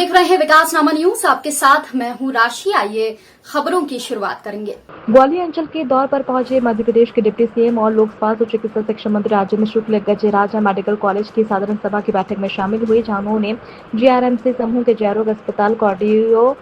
देख रहे हैं विकासनामा न्यूज, आपके साथ मैं हूं राशि। आइए खबरों की शुरुआत करेंगे। ग्वालियर अंचल के दौर पर पहुंचे मध्य प्रदेश के डिप्टी सीएम और लोक स्वास्थ्य और चिकित्सा शिक्षा मंत्री राजेंद्र शुक्ल गजराजा मेडिकल कॉलेज की साधारण सभा की बैठक में शामिल हुए, जहां उन्होंने जीआरएमसी समूह के जयरोग अस्पताल कार्डियो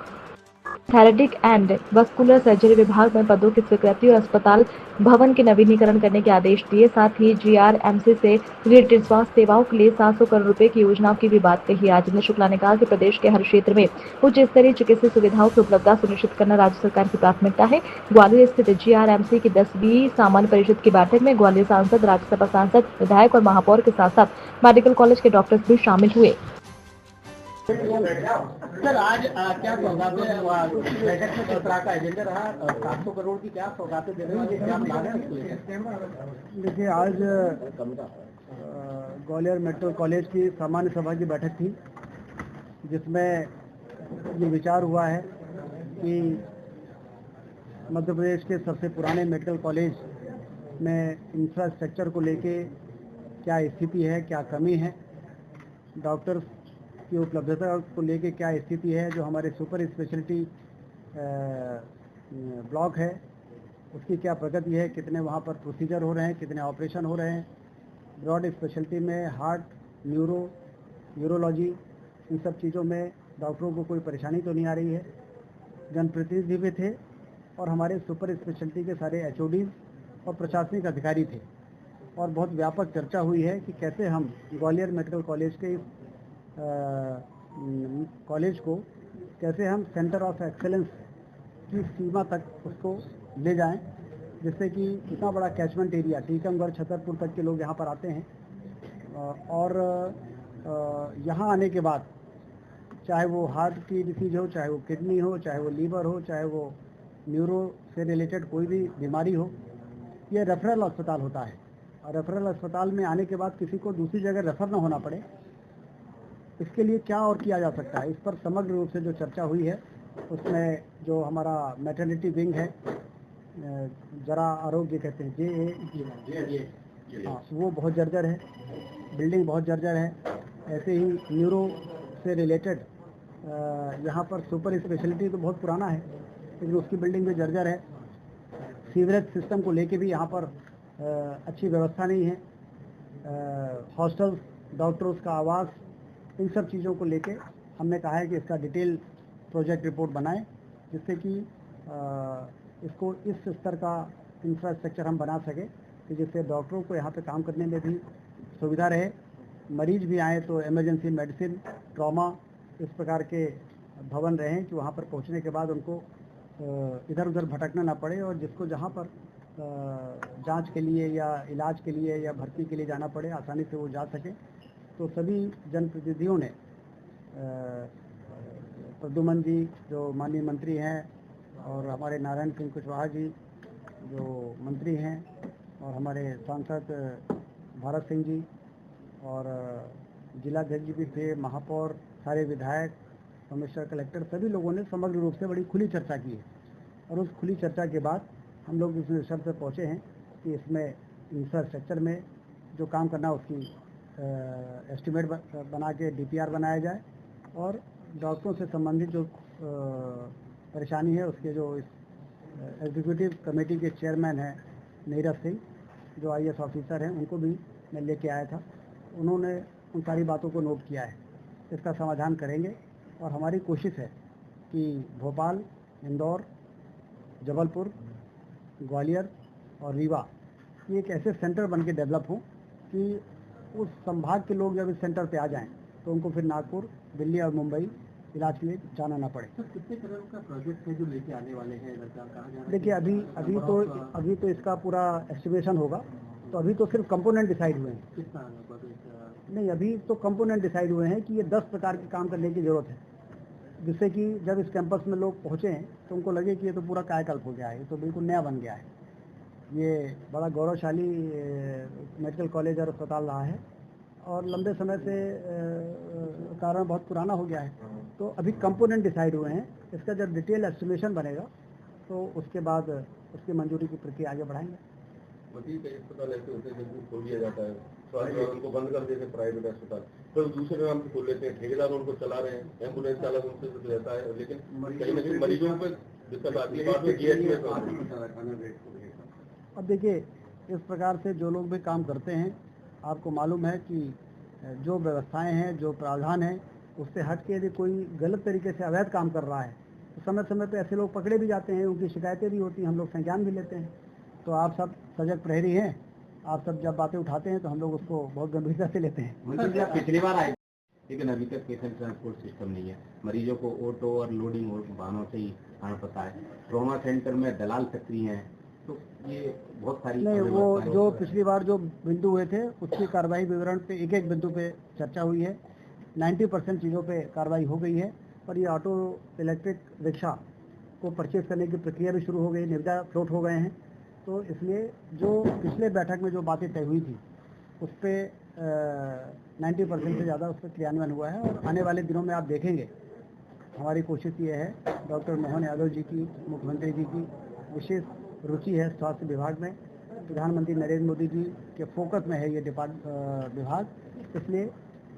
थैलेटिक एंड वस्कुलर सर्जरी विभाग में पदों की स्वीकृति और अस्पताल भवन के नवीनीकरण करने के आदेश दिए। साथ ही जीआरएमसी से रिलेटेड स्वास्थ्य सेवाओं के लिए 700 करोड़ रुपए की योजनाओं की भी बात कही। राजेंद्र शुक्ला ने कहा कि प्रदेश के हर क्षेत्र में उच्च स्तरीय चिकित्सा सुविधाओं की उपलब्धता सुनिश्चित करना राज्य सरकार की प्राथमिकता है। ग्वालियर स्थित जीआरएमसी की 10वीं सामान्य परिषद की बैठक में ग्वालियर सांसद, राज्यसभा सांसद, विधायक और महापौर के साथ साथ मेडिकल कॉलेज के डॉक्टर्स भी शामिल हुए। सर, आज क्या सौगातें बैठक में किस तरह का एजेंडा रहा? 700 करोड़ की क्या सौगातें देने वाले, क्या प्लान है उसके लिए? देखिए, आज ग्वालियर मेडिकल कॉलेज की सामान्य सभा की बैठक थी, जिसमें ये विचार हुआ है कि मध्य प्रदेश के सबसे पुराने मेडिकल कॉलेज में इंफ्रास्ट्रक्चर को लेके क्या स्थिति है, क्या कमी है, डॉक्टर्स की उपलब्धता को लेके क्या स्थिति है, जो हमारे सुपर स्पेशलिटी ब्लॉक है उसकी क्या प्रगति है, कितने वहाँ पर प्रोसीजर हो रहे हैं, कितने ऑपरेशन हो रहे हैं, ब्रॉड स्पेशलिटी में हार्ट, न्यूरोलॉजी, इन सब चीज़ों में डॉक्टरों को कोई परेशानी तो नहीं आ रही है। जनप्रतिनिधि भी थे और हमारे सुपर स्पेशलिटी के सारे एचओडीज और प्रशासनिक अधिकारी थे, और बहुत व्यापक चर्चा हुई है कि कैसे हम ग्वालियर मेडिकल कॉलेज के इस कॉलेज को कैसे हम सेंटर ऑफ एक्सेलेंस की सीमा तक उसको ले जाएं, जिससे कि इतना बड़ा कैचमेंट एरिया टीकमगढ़, छतरपुर तक के लोग यहाँ पर आते हैं, और यहाँ आने के बाद चाहे वो हार्ट की डिसीज हो, चाहे वो किडनी हो, चाहे वो लीवर हो, चाहे वो न्यूरो से रिलेटेड कोई भी बीमारी हो, ये रेफरल अस्पताल होता है। और रेफरल अस्पताल में आने के बाद किसी को दूसरी जगह रेफर ना होना पड़े, इसके लिए क्या और किया जा सकता है, इस पर समग्र रूप से जो चर्चा हुई है, उसमें जो हमारा मैटरनिटी विंग है, जरा आरोग्य कहते हैं, जे, हाँ, वो बहुत जर्जर है, बिल्डिंग बहुत जर्जर है। ऐसे ही न्यूरो से रिलेटेड यहाँ पर सुपर स्पेशलिटी तो बहुत पुराना है, लेकिन उसकी बिल्डिंग भी जर्जर है। सीवरेज सिस्टम को लेके भी यहाँ पर अच्छी व्यवस्था नहीं है। हॉस्टल्स, डॉक्टर्स का आवास, इन सब चीज़ों को लेके हमने कहा है कि इसका डिटेल प्रोजेक्ट रिपोर्ट बनाएं, जिससे कि इसको इस स्तर का इंफ्रास्ट्रक्चर हम बना सकें कि जिससे डॉक्टरों को यहाँ पे काम करने में भी सुविधा रहे, मरीज भी आए तो इमरजेंसी मेडिसिन, ट्रॉमा, इस प्रकार के भवन रहें कि वहाँ पर पहुँचने के बाद उनको इधर उधर भटकना ना पड़े, और जिसको जहाँ पर जांच के लिए या इलाज के लिए या भर्ती के लिए जाना पड़े, आसानी से वो जा सके। तो सभी जनप्रतिनिधियों ने, प्रद्युमन जी जो माननीय मंत्री हैं, और हमारे नारायण सिंह कुशवाहा जी जो मंत्री हैं, और हमारे सांसद भारत सिंह जी, और जिलाध्यक्ष जी भी थे, महापौर, सारे विधायक, कमिश्नर, कलेक्टर, सभी लोगों ने समग्र रूप से बड़ी खुली चर्चा की है। और उस खुली चर्चा के बाद हम लोग इस निष्कर्ष पे पहुँचे हैं कि इसमें इंफ्रास्ट्रक्चर में जो काम करना उसकी एस्टिमेट बना के डीपीआर बनाया जाए, और डॉक्टरों से संबंधित जो परेशानी है उसके जो एग्जीक्यूटिव कमेटी के चेयरमैन हैं नीरज सिंह, जो आईएएस ऑफिसर हैं, उनको भी मैं लेके आया था, उन्होंने उन सारी बातों को नोट किया है। इसका समाधान करेंगे, और हमारी कोशिश है कि भोपाल, इंदौर, जबलपुर, ग्वालियर और रीवा ये एक ऐसे सेंटर बन के डेवलप हों कि उस संभाग के लोग जब इस सेंटर पे आ जाएं तो उनको फिर नागपुर, दिल्ली और मुंबई इलाज के लिए जाना ना पड़े। तो कितने करोड़ का प्रोजेक्ट है जो लेके आने वाले हैं, कहाँ जा रहा है? देखिए, अभी तो इसका पूरा एस्टिमेशन होगा, तो अभी तो सिर्फ कंपोनेंट डिसाइड हुए हैं। किस तरह का प्रोजेक्ट? नहीं, अभी तो कंपोनेंट डिसाइड हुए हैं कि ये 10 प्रकार के काम करने की ज़रूरत है, जिससे कि जब इस कैंपस में लोग पहुँचे हैं तो उनको लगे कि ये तो पूरा कायाकल्प हो गया है, ये तो बिल्कुल नया बन गया है। ये बड़ा गौरवशाली मेडिकल कॉलेज और अस्पताल रहा है, और लंबे समय से कारण बहुत पुराना हो गया है। तो अभी कंपोनेंट डिसाइड हुए हैं, इसका जब डिटेल एस्टिमेशन बनेगा तो उसके बाद उसकी मंजूरी की प्रक्रिया आगे बढ़ाएंगे। कई अस्पताल ऐसे होते हैं जिनको खोल दिया जाता है, स्वास्थ्य उनको बंद कर देते हैं प्राइवेट अस्पताल, फिर दूसरे नाम से खोल लेते हैं, ठेकेदार उनको चला रहे हैं, एम्बुलेंस चालक उनसे तो रहता है, लेकिन कहीं न कहीं मरीजों पर दिक्कत आती है। बाद में अब देखिए, इस प्रकार से जो लोग भी काम करते हैं, आपको मालूम है कि जो व्यवस्थाएं हैं, जो प्रावधान हैं, उससे हट के यदि कोई गलत तरीके से अवैध काम कर रहा है तो समय समय पे ऐसे लोग पकड़े भी जाते हैं, उनकी शिकायतें भी होती हैं, हम लोग संज्ञान भी लेते हैं। तो आप सब सजग प्रहरी हैं, आप सब जब बातें उठाते हैं तो हम लोग उसको बहुत गंभीरता से लेते हैं। मंत्री जी, आप पिछली बार आए, लेकिन अभी तक पेशेंट ट्रांसपोर्ट सिस्टम नहीं है, मरीजों को ऑटो और लोडिंग और वाहनों से ही आना पड़ता है, ट्रॉमा सेंटर में दलाल सक्रिय हैं, तो ये बहुत सारी नहीं, वो जो पिछली बार जो बिंदु हुए थे उसकी कार्रवाई विवरण पे एक एक बिंदु पे चर्चा हुई है। 90% चीज़ों पे कार्रवाई हो गई है और ये ऑटो इलेक्ट्रिक रिक्शा को परचेज करने की प्रक्रिया भी शुरू हो गई, निविदा फ्लोट हो गए हैं। तो इसलिए जो पिछले बैठक में जो बातें तय हुई थी उस पर 90% से ज़्यादा उस पर क्रियान्वयन हुआ है और आने वाले दिनों में आप देखेंगे हमारी कोशिश ये है, डॉक्टर मोहन यादव जी की, मुख्यमंत्री जी की विशेष रुचि है स्वास्थ्य विभाग में, प्रधानमंत्री नरेंद्र मोदी जी के फोकस में है ये विभाग, इसलिए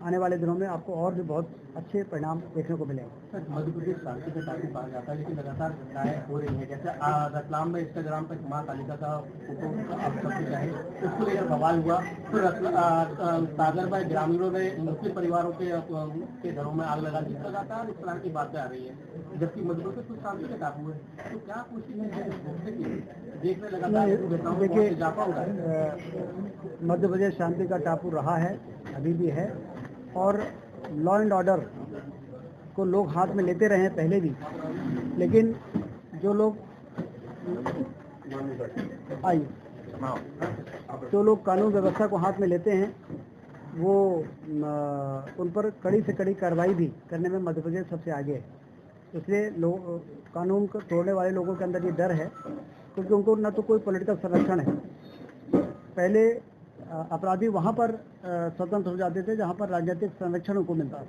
आने वाले दिनों में आपको और भी बहुत अच्छे परिणाम देखने को मिलेंगे। सर, मध्य प्रदेश शांति का टापू कहा जाता है, लेकिन लगातार घटनाएं हो रही हैं, जैसे रतलाम में इंस्टाग्राम पर मां कालिका का फोटो आप सबसे चाहे उसको लेकर बवाल हुआ, फिर सागर में ग्रामीणों ने मुस्लिम परिवारों के घरों में आग लगा दी, लगातार इस तरह की बातें आ रही है, जबकि मध्य प्रदेश कुछ शांति का टापू है, तो क्या कोशिश है देखने लगातार? देखिए, मध्य प्रदेश शांति का टापू रहा है, अभी भी है, और लॉ एंड ऑर्डर को लोग हाथ में लेते रहे हैं पहले भी, लेकिन जो लोग कानून व्यवस्था को हाथ में लेते हैं वो उन पर कड़ी से कड़ी कार्रवाई भी करने में मध्य प्रदेश सबसे आगे है। इसलिए कानून को तोड़ने वाले लोगों के अंदर ये डर है, क्योंकि उनको न तो कोई पॉलिटिकल संरक्षण है। पहले अपराधी वहाँ पर स्वतंत्र हो जाते थे जहाँ पर राजनीतिक संरक्षण उनको मिलता था,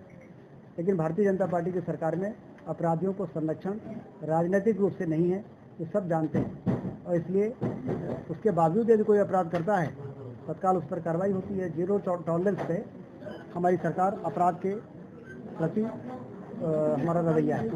लेकिन भारतीय जनता पार्टी की सरकार में अपराधियों को संरक्षण राजनीतिक रूप से नहीं है, ये सब जानते हैं, और इसलिए उसके बावजूद यदि कोई अपराध करता है तत्काल उस पर कार्रवाई होती है। जीरो टॉलरेंस पे हमारी सरकार अपराध के प्रति हमारा रवैया है।